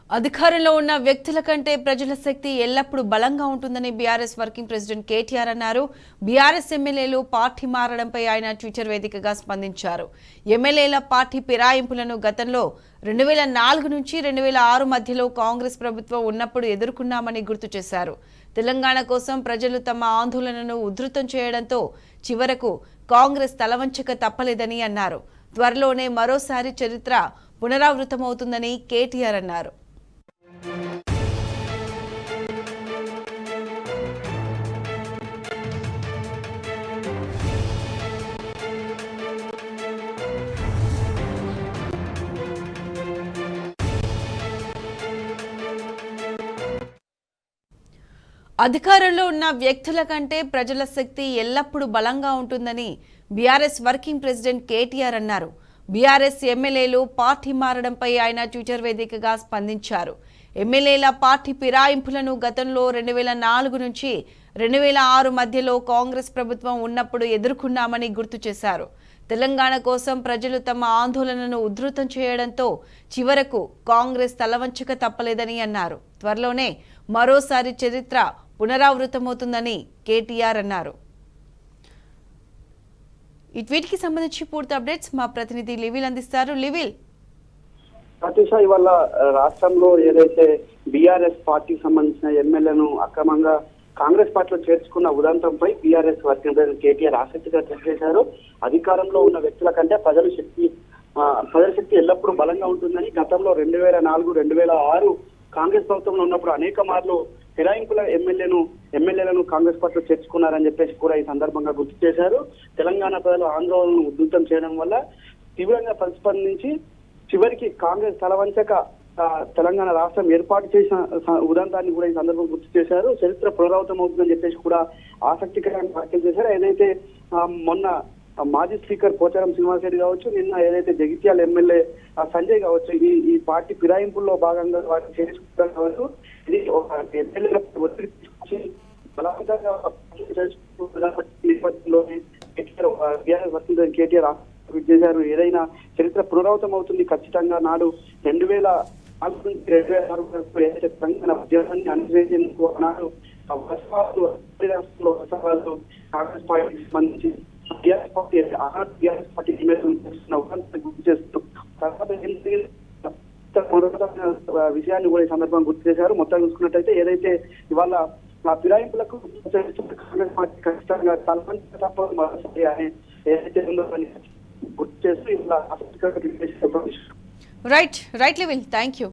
అధికారంలో ఉన్న వ్యక్తుల కంటే ప్రజల శక్తి ఎల్లప్పుడూ బలంగా ఉంటుందని బీఆర్ఎస్ వర్కింగ్ ప్రెసిడెంట్ కేటీఆర్ అన్నారు. బీఆర్ఎస్ ఎమ్మెల్యేలు పార్టీ మారడంపై ఆయన ట్విట్టర్ వేదికగా స్పందించారు. ఎమ్మెల్యేల పార్టీ ఫిరాయింపులను గతంలో 2004 నుంచి 2006 మధ్యలో కాంగ్రెస్ ప్రభుత్వం ఉన్నప్పుడు ఎదుర్కొన్నామని గుర్తు చేశారు. తెలంగాణ కోసం ప్రజలు తమ ఆందోళనను ఉధృతం చేయడంతో చివరకు కాంగ్రెస్ తలవంచక తప్పలేదని అన్నారు. త్వరలోనే మరోసారి చరిత్ర పునరావృతమవుతుందని కేటీఆర్ అన్నారు. అధికారంలో ఉన్న వ్యక్తుల కంటే ప్రజల శక్తి ఎల్లప్పుడూ బలంగా ఉంటుందని బీఆర్ఎస్ వర్కింగ్ ప్రెసిడెంట్ కేటీఆర్ అన్నారు. బీఆర్ఎస్ ఎమ్మెల్యేలు పార్టీ మారడంపై ఆయన ట్విట్టర్ వేదికగా స్పందించారు. ఎమ్మెల్యేల పార్టీ ఫిరాయింపులను గతంలో 2004 నుంచి 2006 మధ్యలో కాంగ్రెస్ ప్రభుత్వం ఉన్నప్పుడు ఎదుర్కొన్నామని గుర్తు చేశారు. తెలంగాణ కోసం ప్రజలు తమ ఆందోళనను ఉధృతం చేయడంతో చివరకు కాంగ్రెస్ తలవంచక తప్పలేదని అన్నారు. త్వరలోనే మరోసారి చరిత్ర పునరావృతమవుతుందని కేటీఆర్ అన్నారు. ఈ ట్వీట్ కి సంబంధించి పూర్తి అప్డేట్స్ మా ప్రతినిధి లివిల్ అందిస్తారు. లివిల్, ప్రతిషా ఇవాళ రాష్ట్రంలో ఏదైతే బీఆర్ఎస్ పార్టీకి సంబంధించిన ఎమ్మెల్యేను అక్రమంగా కాంగ్రెస్ పార్టీలో చేర్చుకున్న ఉదంతంపై బీఆర్ఎస్ వర్కింగ్ ప్రెసిడెంట్ కేటీఆర్ ఆసక్తిగా తెలియజేశారు. అధికారంలో ఉన్న వ్యక్తుల కంటే ప్రజల శక్తి ఎల్లప్పుడూ బలంగా ఉంటుందని గతంలో 2004, 2006 కాంగ్రెస్ ప్రభుత్వంలో ఉన్నప్పుడు అనేక మార్లు ఫిరాయింపుల ఎమ్మెల్యేలను కాంగ్రెస్ పార్టీలో చేర్చుకున్నారని చెప్పేసి కూడా ఈ సందర్భంగా గుర్తు చేశారు. తెలంగాణ ప్రజలు ఆందోళనను ఉధృతం చేయడం వల్ల తీవ్రంగా ప్రతిస్పందించి చివరికి కాంగ్రెస్ తలవంచక తెలంగాణ రాష్ట్రం ఏర్పాటు చేసిన ఉదంతాన్ని కూడా ఈ సందర్భంగా గుర్తు చేశారు. చరిత్ర పునరావృతం అవుతుందని చెప్పేసి కూడా ఆసక్తికరంగా వ్యాఖ్యలు చేశారు. ఏదైతే మొన్న మాజీ స్పీకర్ పోచారం శ్రీనివాసరెడ్డి కావచ్చు, నిన్న ఏదైతే జగిత్యాల ఎమ్మెల్యే సంజయ్ కావచ్చు, ఈ పార్టీ ఫిరాయింపుల్లో భాగంగా వాటిని చేసుకుంటారు కావచ్చు. ఇది ఒక ఎమ్మెల్యేల ఒత్తిడి తీసుకొచ్చి బలవంతంగా నేపథ్యంలోనే కేటీఆర్ చేశారు. ఏదైనా చరిత్ర పునరావృతం అవుతుంది ఖచ్చితంగా. నాడు 2004 నుంచి 2006 వరకు ఏదైతే తెలంగాణ ఉద్యమాన్ని అణిచేసేందుకు ఆనాడు కాంగ్రెస్ పార్టీకి సంబంధించి బీఆర్ఎస్ పార్టీ గుర్తు చేస్తూ తర్వాత విషయాన్ని కూడా ఈ సందర్భంగా గుర్తు చేశారు. మొత్తం చూసుకున్నట్టయితే ఏదైతే ఇవాళ ఆ ఫిరాయింపులకు కాంగ్రెస్ పార్టీ ఖచ్చితంగా తలవంచక తప్పదు అని ఏదైతే ఉందో గుర్తు చేస్తూ ఇలా రైట్ లివిల్, థ్యాంక్ యూ.